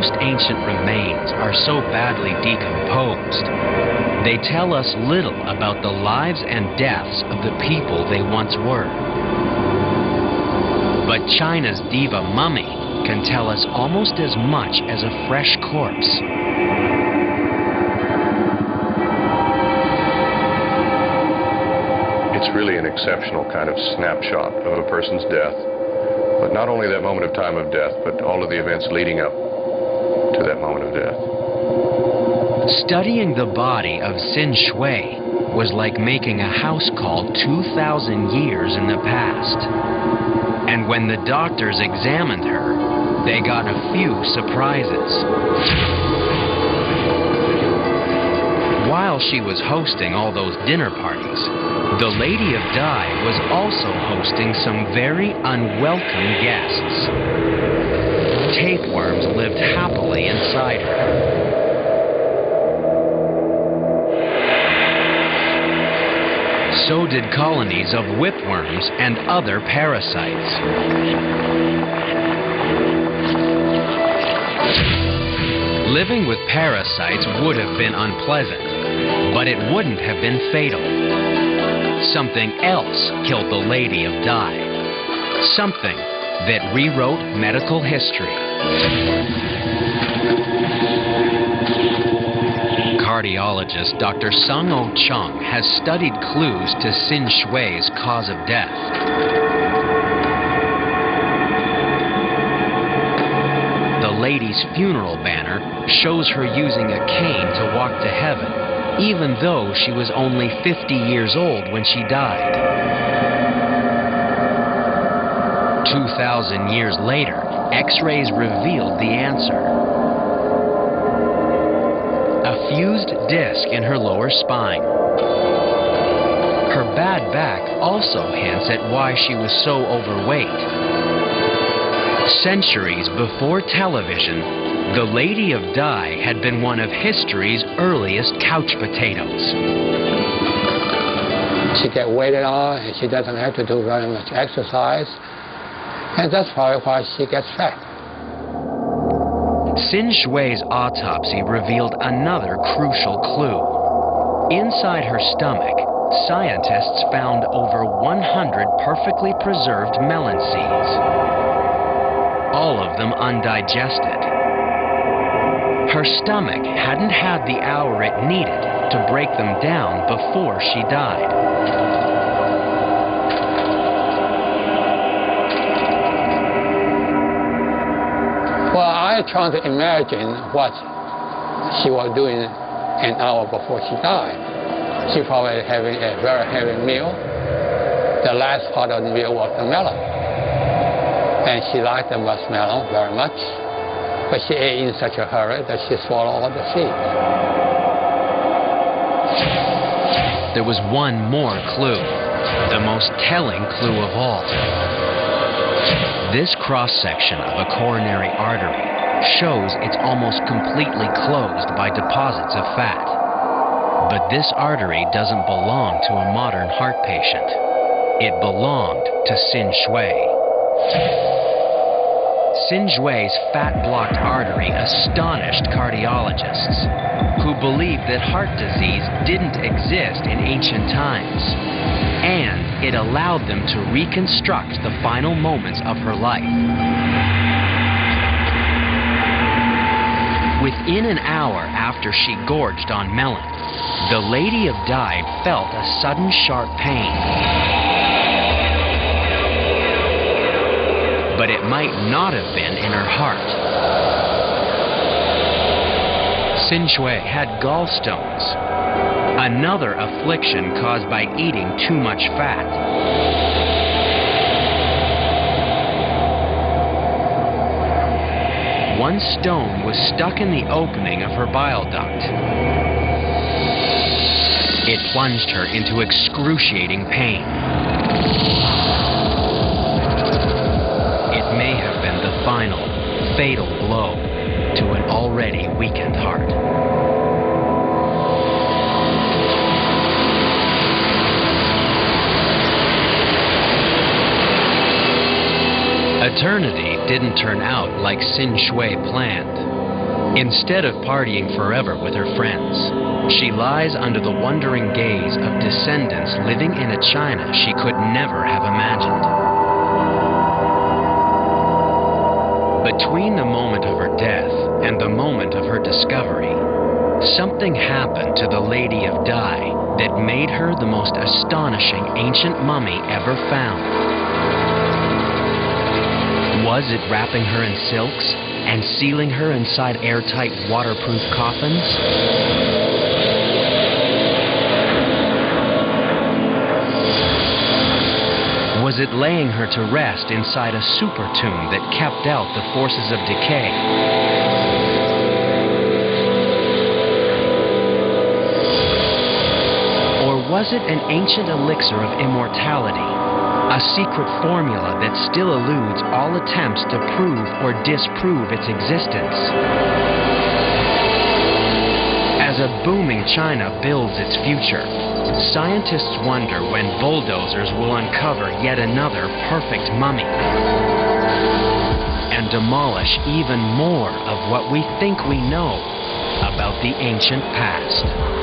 most ancient remains are so badly decomposed, they tell us little about the lives and deaths of the people they once were. But China's diva mummy can tell us almost as much as a fresh corpse. It's really an exceptional kind of snapshot of a person's death. But not only that moment of time of death, but all of the events leading up to that moment of death. Studying the body of士崴was like making a house call 2,000 years in the past. And when the doctors examined her, they got a few surprises. While she was hosting all those dinner parties, the Lady of Dai was also hosting some very unwelcome guests. Tapeworms lived happily inside her. So did colonies of whipworms and other parasites. Living with parasites would have been unpleasant, but it wouldn't have been fatal. Something else killed the Lady of Dai. Something that rewrote medical history. Cardiologist Dr. Sung-Oh Chung has studied clues to Sĩ-Xue's cause of death. The lady's funeral banner shows her using a cane to walk to heaven, even though she was only 50 years old when she died. 2,000 years later, X-rays revealed the answer. A fused disc in her lower spine. Her bad back also hints at why she was so overweight. Centuries before television, the Lady of Dai had been one of history's earliest couch potatoes. She gets weighted on and she doesn't have to do very much exercise, and that's probably why she gets fat. Sĩ-Xue's autopsy revealed another crucial clue. Inside her stomach, scientists found over 100 perfectly preserved melon seeds, all of them undigested. Her stomach hadn't had the hour it needed to break them down before she died. Well, I try to imagine what she was doing an hour before she died. She probably having a very heavy meal. The last part of the meal was the melon. And she liked the muskmelon very much. But she ate in such a hurry that she swallowed all the seeds. There was one more clue, the most telling clue of all. This cross-section of a coronary artery shows it's almost completely closed by deposits of fat. But this artery doesn't belong to a modern heart patient. It belonged to Sĩ-Xuê. Sĩ-Xue's fat-blocked artery astonished cardiologists, who believed that heart disease didn't exist in ancient times, and it allowed them to reconstruct the final moments of her life. Within an hour after she gorged on melon, the Lady of Dai felt a sudden sharp pain. But it might not have been in her heart. Sĩ-Xuê had gallstones, another affliction caused by eating too much fat. One stone was stuck in the opening of her bile duct. It plunged her into excruciating pain. It may have been the final, fatal blow to an already weakened heart. Eternity didn't turn out like Sĩ-Xuê planned. Instead of partying forever with her friends, she lies under the wondering gaze of descendants living in a China she could never have imagined. Between the moment of her death and the moment of her discovery, something happened to the Lady of Dai that made her the most astonishing ancient mummy ever found. Was it wrapping her in silks and sealing her inside airtight, waterproof coffins? Was it laying her to rest inside a super tomb that kept out the forces of decay? Or was it an ancient elixir of immortality, a secret formula that still eludes all attempts to prove or disprove its existence? As a booming China builds its future, scientists wonder when bulldozers will uncover yet another perfect mummy and demolish even more of what we think we know about the ancient past.